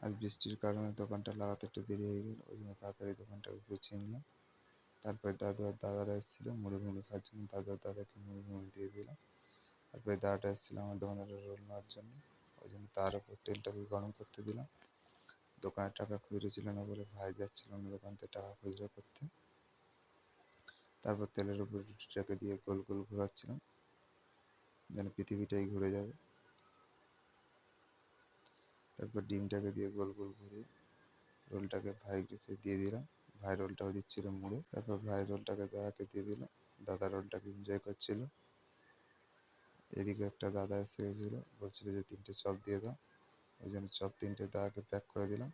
আজ বৃষ্টির কারণে দোকানটা লাগাতে একটু দেরি হয়ে গেল, ওই জন্য তাড়াতাড়ি দোকানটাকে গুছিয়ে নিলাম। তারপরে দাদু আর দাদারা এসেছিল মুড়ি খাওয়ার জন্য, দাদু আর দাদাকে মুড়ি দিয়ে দিলাম। তারপরে দাদাটা এসেছিল আমার দোকানের রোল নেওয়ার জন্য, ওই জন্য তার উপর তেলটাকে গরম করতে দিলাম। দোকানে টাকা খুচরো ছিল না বলে ভাই যাচ্ছিল অন্য দোকান থেকে টাকা খুচরো করতে। তারপর তেলের উপর রুটিটাকে দিয়ে গোল গোল ঘোরাচ্ছিলাম যেন পৃথিবীটাই ঘুরে যাবে। তারপর ডিমটাকে দিয়ে গোল গোল ঘুরিয়ে রোলটাকে ভাইকে দিয়ে দিলাম। ভাই রোলটাও দিচ্ছিল মুড়ে। তারপর ভাই রোলটাকে দাদাকে দিয়ে দিলাম। দাদা রোলটাকে এনজয় করছিল। এদিকে একটা দাদা এসে গেছিল, বলছিল যে 3টে চপ দিয়ে দাও, ওই জন্য চপ 3টে দাদাকে প্যাক করে দিলাম।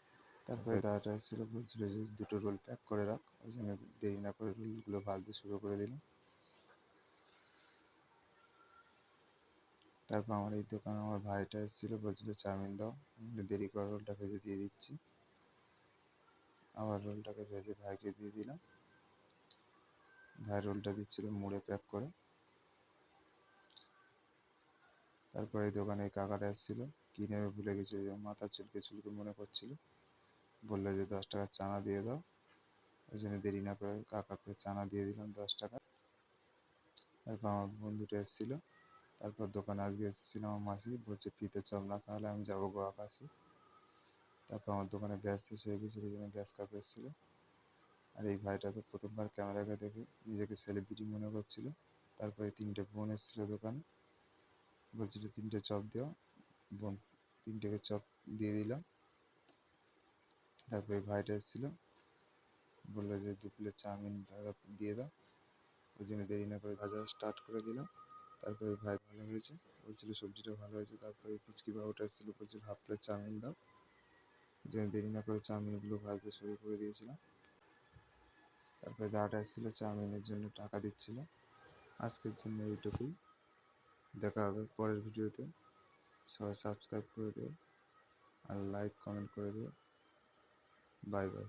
তারপরে দাদাটা এসেছিল, বলছিল যে 2টো রোল প্যাক করে রাখ, ওই জন্য দেরি না করে রোলগুলো ভাজতে শুরু করে দিলাম। তারপর আমার এই দোকানে আমার ভাইটা এসেছিল, বলছিল চাউমিন দাও, আমি দেরি করে রোলটা ভেজে দিয়ে দিচ্ছি। আবার রোলটাকে ভেজে ভাইকে দিয়ে দিলাম। ভাই রোলটা দিচ্ছিল মুড়ে প্যাক করে। তারপরে এই দোকানে কাকাটা এসেছিল, কি নেবে ভুলে গেছিল, মাথা চুলকে চুলকে মনে করছিল, বললো যে 10 টাকার চানা দিয়ে দাও, ওই জন্য দেরি না করে কাকাকে চানা দিয়ে দিলাম 10 টাকা। তারপর আমার বন্ধুটা এসেছিল। তারপর দোকানে আজকে এসেছিল আমার মাসি, বলছে ফ্রিতে চপ না খাওয়ালে আমি যাবো গোয়া কাশি। তারপর আমার দোকানে গ্যাস শেষ হয়ে গেছিলো, ওই জন্য গ্যাস কাকু এসেছিল। আর এই ভাইটা তো প্রথমবার ক্যামেরাকে দেখে নিজেকে সেলিব্রিটি মনে করছিল। তারপরে 3টে বোন এসেছিল দোকানে, বলছিল 3টে চপ দেওয়া, বোন 3টেকে চপ দিয়ে দিলাম। তারপরে ভাইটা এসেছিল, বললো যে 2 প্লেট চাউমিন দাদা দিয়ে দাও, ওই জন্য দেরি না করে ভাজা স্টার্ট করে দিলাম। তারপরে ভাই ভালো হয়েছে বলছিল, সবজিটা ভালো হয়েছে। তারপরে পিচকি বাবুটা এসেছিল, বলছিল 1/2 প্লেট চাউমিন দাও, ওই জন্য দেরি না করে চাউমিনগুলো ভাজতে শুরু করে দিয়েছিলাম। তারপরে দাদাটা এসেছিল, চাউমিনের জন্য টাকা দিচ্ছিল। আজকের জন্য এইটুকুই, দেখা হবে পরের ভিডিওতে। সবাই সাবস্ক্রাইব করে দিও আর লাইক কমেন্ট করে দিও। Bye bye.